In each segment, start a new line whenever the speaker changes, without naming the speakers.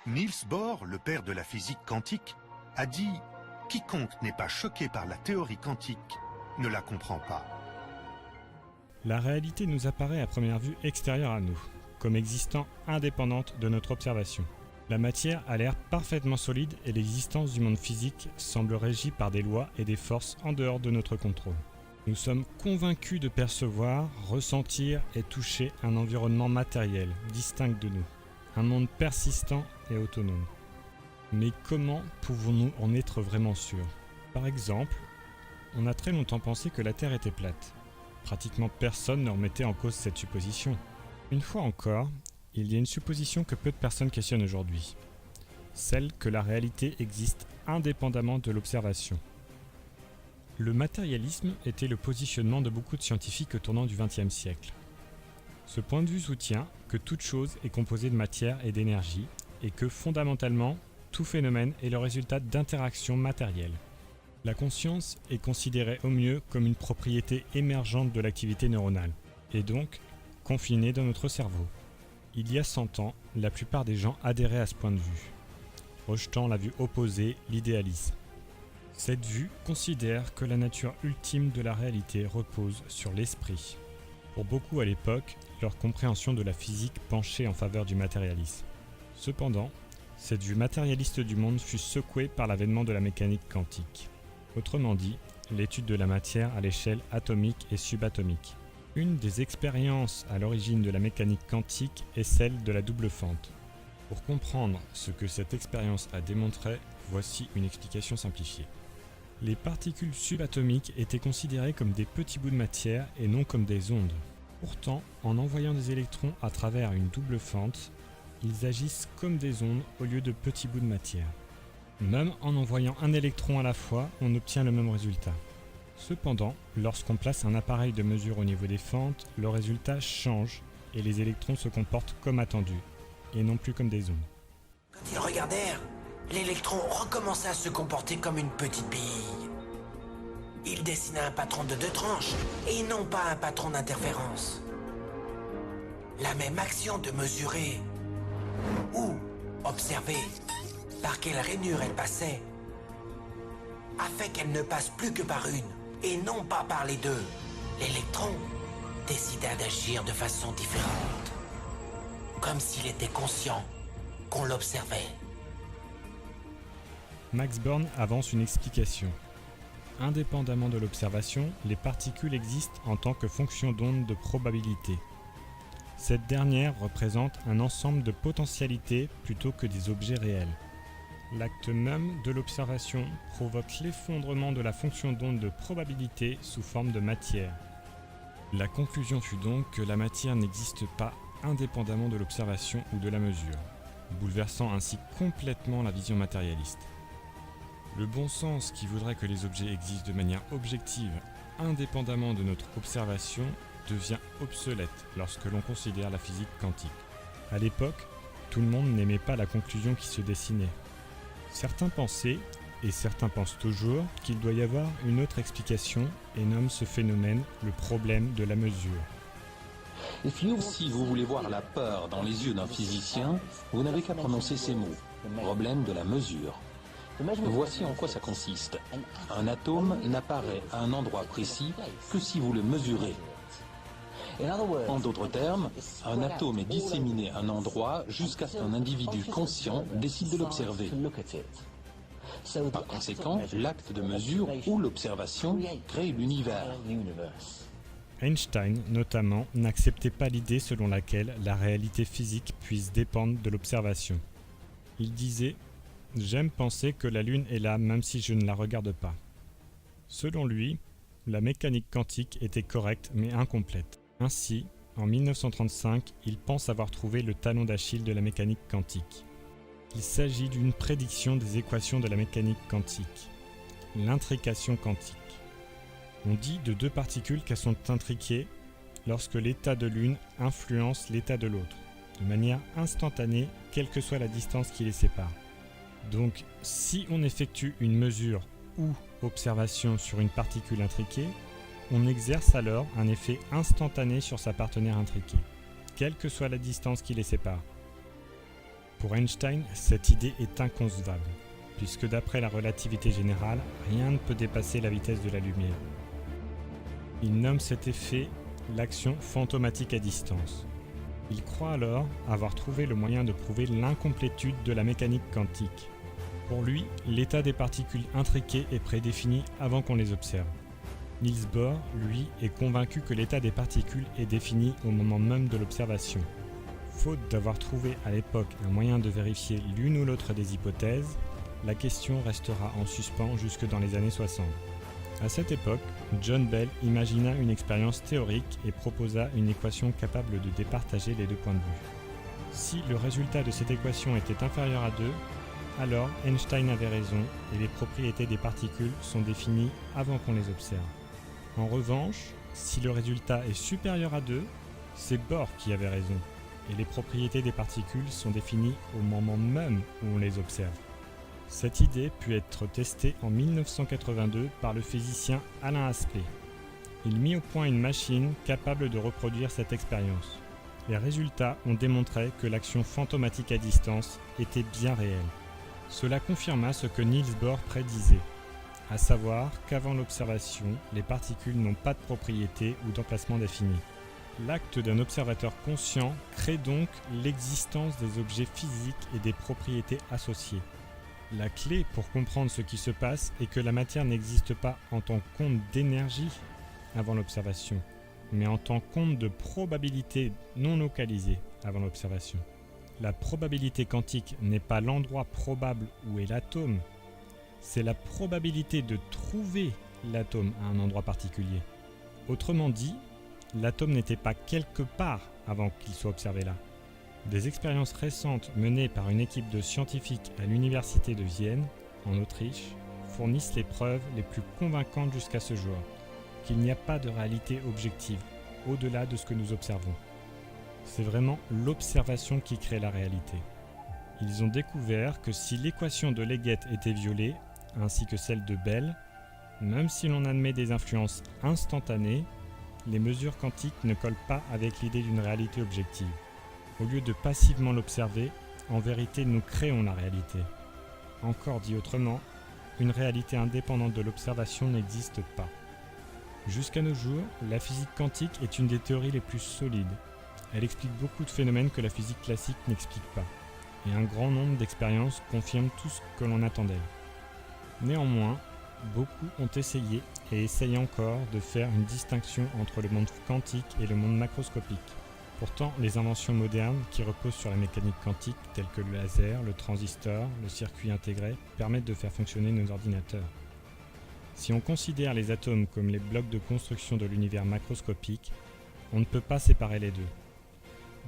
Niels Bohr, le père de la physique quantique, a dit « Quiconque n'est pas choqué par la théorie quantique ne la comprend pas ».
La réalité nous apparaît à première vue extérieure à nous, comme existant indépendante de notre observation. La matière a l'air parfaitement solide et l'existence du monde physique semble régie par des lois et des forces en dehors de notre contrôle. Nous sommes convaincus de percevoir, ressentir et toucher un environnement matériel, distinct de nous, un monde persistant et autonome. Mais comment pouvons-nous en être vraiment sûrs? Par exemple, on a très longtemps pensé que la Terre était plate. Pratiquement personne ne remettait en cause cette supposition. Une fois encore, il y a une supposition que peu de personnes questionnent aujourd'hui, celle que la réalité existe indépendamment de l'observation. Le matérialisme était le positionnement de beaucoup de scientifiques au tournant du XXe siècle. Ce point de vue soutient que toute chose est composée de matière et d'énergie et que fondamentalement, tout phénomène est le résultat d'interactions matérielles. La conscience est considérée au mieux comme une propriété émergente de l'activité neuronale, et donc confinée dans notre cerveau. Il y a 100 ans, la plupart des gens adhéraient à ce point de vue, rejetant la vue opposée, l'idéalisme. Cette vue considère que la nature ultime de la réalité repose sur l'esprit. Pour beaucoup à l'époque, leur compréhension de la physique penchait en faveur du matérialisme. Cependant, cette vue matérialiste du monde fut secouée par l'avènement de la mécanique quantique. Autrement dit, l'étude de la matière à l'échelle atomique et subatomique. Une des expériences à l'origine de la mécanique quantique est celle de la double fente. Pour comprendre ce que cette expérience a démontré, voici une explication simplifiée. Les particules subatomiques étaient considérées comme des petits bouts de matière et non comme des ondes. Pourtant, en envoyant des électrons à travers une double fente, ils agissent comme des ondes au lieu de petits bouts de matière. Même en envoyant un électron à la fois, on obtient le même résultat. Cependant, lorsqu'on place un appareil de mesure au niveau des fentes, le résultat change et les électrons se comportent comme attendu, et non plus comme des ondes.
Quand ils regardèrent, l'électron recommença à se comporter comme une petite bille. Il dessina un patron de 2 tranches, et non pas un patron d'interférence. La même action de mesurer ou observer par quelle rainure elle passait a fait qu'elle ne passe plus que par une, et non pas par les deux. L'électron décida d'agir de façon différente, comme s'il était conscient qu'on l'observait.
Max Born avance une explication. Indépendamment de l'observation, les particules existent en tant que fonction d'onde de probabilité. Cette dernière représente un ensemble de potentialités plutôt que des objets réels. L'acte même de l'observation provoque l'effondrement de la fonction d'onde de probabilité sous forme de matière. La conclusion fut donc que la matière n'existe pas indépendamment de l'observation ou de la mesure, bouleversant ainsi complètement la vision matérialiste. Le bon sens qui voudrait que les objets existent de manière objective, indépendamment de notre observation, devient obsolète lorsque l'on considère la physique quantique. À l'époque, tout le monde n'aimait pas la conclusion qui se dessinait. Certains pensaient, et certains pensent toujours, qu'il doit y avoir une autre explication et nomment ce phénomène le problème de la mesure.
Si vous voulez voir la peur dans les yeux d'un physicien, vous n'avez qu'à prononcer ces mots. Problème de la mesure. Voici en quoi ça consiste. Un atome n'apparaît à un endroit précis que si vous le mesurez. En d'autres termes, un atome est disséminé à un endroit jusqu'à ce qu'un individu conscient décide de l'observer. Par conséquent, l'acte de mesure ou l'observation crée l'univers.
Einstein, notamment, n'acceptait pas l'idée selon laquelle la réalité physique puisse dépendre de l'observation. Il disait « J'aime penser que la Lune est là même si je ne la regarde pas ». Selon lui, la mécanique quantique était correcte mais incomplète. Ainsi, en 1935, il pense avoir trouvé le talon d'Achille de la mécanique quantique. Il s'agit d'une prédiction des équations de la mécanique quantique, l'intrication quantique. On dit de deux particules qu'elles sont intriquées lorsque l'état de l'une influence l'état de l'autre, de manière instantanée, quelle que soit la distance qui les sépare. Donc, si on effectue une mesure ou observation sur une particule intriquée, on exerce alors un effet instantané sur sa partenaire intriquée, quelle que soit la distance qui les sépare. Pour Einstein, cette idée est inconcevable, puisque d'après la relativité générale, rien ne peut dépasser la vitesse de la lumière. Il nomme cet effet l'action fantomatique à distance. Il croit alors avoir trouvé le moyen de prouver l'incomplétude de la mécanique quantique. Pour lui, l'état des particules intriquées est prédéfini avant qu'on les observe. Niels Bohr, lui, est convaincu que l'état des particules est défini au moment même de l'observation. Faute d'avoir trouvé à l'époque un moyen de vérifier l'une ou l'autre des hypothèses, la question restera en suspens jusque dans les années 60. À cette époque, John Bell imagina une expérience théorique et proposa une équation capable de départager les deux points de vue. Si le résultat de cette équation était inférieur à 2, alors Einstein avait raison et les propriétés des particules sont définies avant qu'on les observe. En revanche, si le résultat est supérieur à 2, c'est Bohr qui avait raison et les propriétés des particules sont définies au moment même où on les observe. Cette idée put être testée en 1982 par le physicien Alain Aspect. Il mit au point une machine capable de reproduire cette expérience. Les résultats ont démontré que l'action fantomatique à distance était bien réelle. Cela confirma ce que Niels Bohr prédisait, à savoir qu'avant l'observation, les particules n'ont pas de propriété ou d'emplacement défini. L'acte d'un observateur conscient crée donc l'existence des objets physiques et des propriétés associées. La clé pour comprendre ce qui se passe est que la matière n'existe pas en tant qu'onde d'énergie avant l'observation, mais en tant qu'onde de probabilité non localisée avant l'observation. La probabilité quantique n'est pas l'endroit probable où est l'atome, c'est la probabilité de trouver l'atome à un endroit particulier. Autrement dit, l'atome n'était pas quelque part avant qu'il soit observé là. Des expériences récentes menées par une équipe de scientifiques à l'université de Vienne, en Autriche, fournissent les preuves les plus convaincantes jusqu'à ce jour, qu'il n'y a pas de réalité objective, au-delà de ce que nous observons. C'est vraiment l'observation qui crée la réalité. Ils ont découvert que si l'équation de Leggett était violée, ainsi que celle de Bell, même si l'on admet des influences instantanées, les mesures quantiques ne collent pas avec l'idée d'une réalité objective. Au lieu de passivement l'observer, en vérité nous créons la réalité. Encore dit autrement, une réalité indépendante de l'observation n'existe pas. Jusqu'à nos jours, la physique quantique est une des théories les plus solides. Elle explique beaucoup de phénomènes que la physique classique n'explique pas, et un grand nombre d'expériences confirment tout ce que l'on attend d'elle. Néanmoins, beaucoup ont essayé et essayent encore de faire une distinction entre le monde quantique et le monde macroscopique. Pourtant, les inventions modernes qui reposent sur la mécanique quantique, telles que le laser, le transistor, le circuit intégré, permettent de faire fonctionner nos ordinateurs. Si on considère les atomes comme les blocs de construction de l'univers macroscopique, on ne peut pas séparer les deux.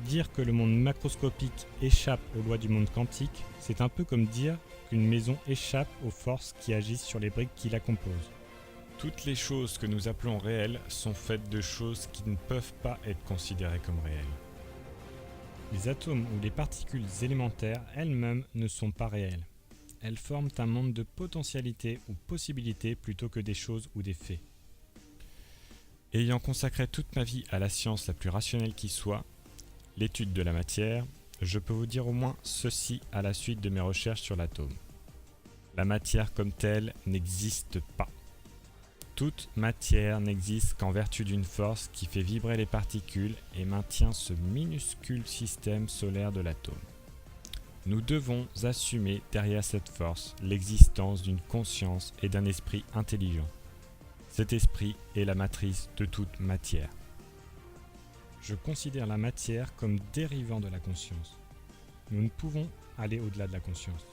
Dire que le monde macroscopique échappe aux lois du monde quantique, c'est un peu comme dire qu'une maison échappe aux forces qui agissent sur les briques qui la composent. Toutes les choses que nous appelons réelles sont faites de choses qui ne peuvent pas être considérées comme réelles. Les atomes ou les particules élémentaires elles-mêmes ne sont pas réelles. Elles forment un monde de potentialités ou possibilités plutôt que des choses ou des faits. Ayant consacré toute ma vie à la science la plus rationnelle qui soit, l'étude de la matière, je peux vous dire au moins ceci à la suite de mes recherches sur l'atome. La matière comme telle n'existe pas. Toute matière n'existe qu'en vertu d'une force qui fait vibrer les particules et maintient ce minuscule système solaire de l'atome. Nous devons assumer derrière cette force l'existence d'une conscience et d'un esprit intelligent. Cet esprit est la matrice de toute matière. Je considère la matière comme dérivant de la conscience. Nous ne pouvons aller au-delà de la conscience.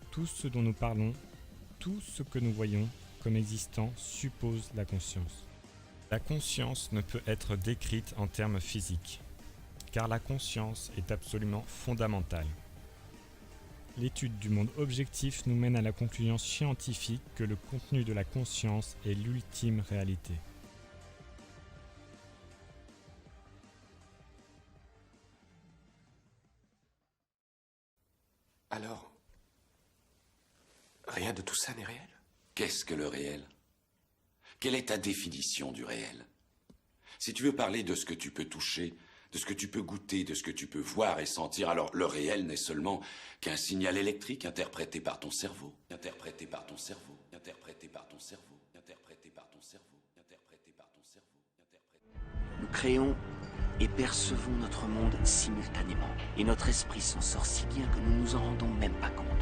Tout ce dont nous parlons, tout ce que nous voyons comme existant suppose la conscience. La conscience ne peut être décrite en termes physiques, car la conscience est absolument fondamentale. L'étude du monde objectif nous mène à la conclusion scientifique que le contenu de la conscience est l'ultime réalité.
Alors, rien de tout ça n'est réel?
Qu'est-ce que le réel? Quelle est ta définition du réel? Si tu veux parler de ce que tu peux toucher,
de ce que tu peux goûter, de ce que tu peux voir et sentir. Alors le réel n'est seulement qu'un signal électrique interprété par ton cerveau, interprété par ton cerveau, interprété par ton cerveau, interprété par ton cerveau, interprété par ton cerveau, interprété...
Nous créons et percevons notre monde simultanément. Et notre esprit s'en sort si bien que nous nous en rendons même pas compte.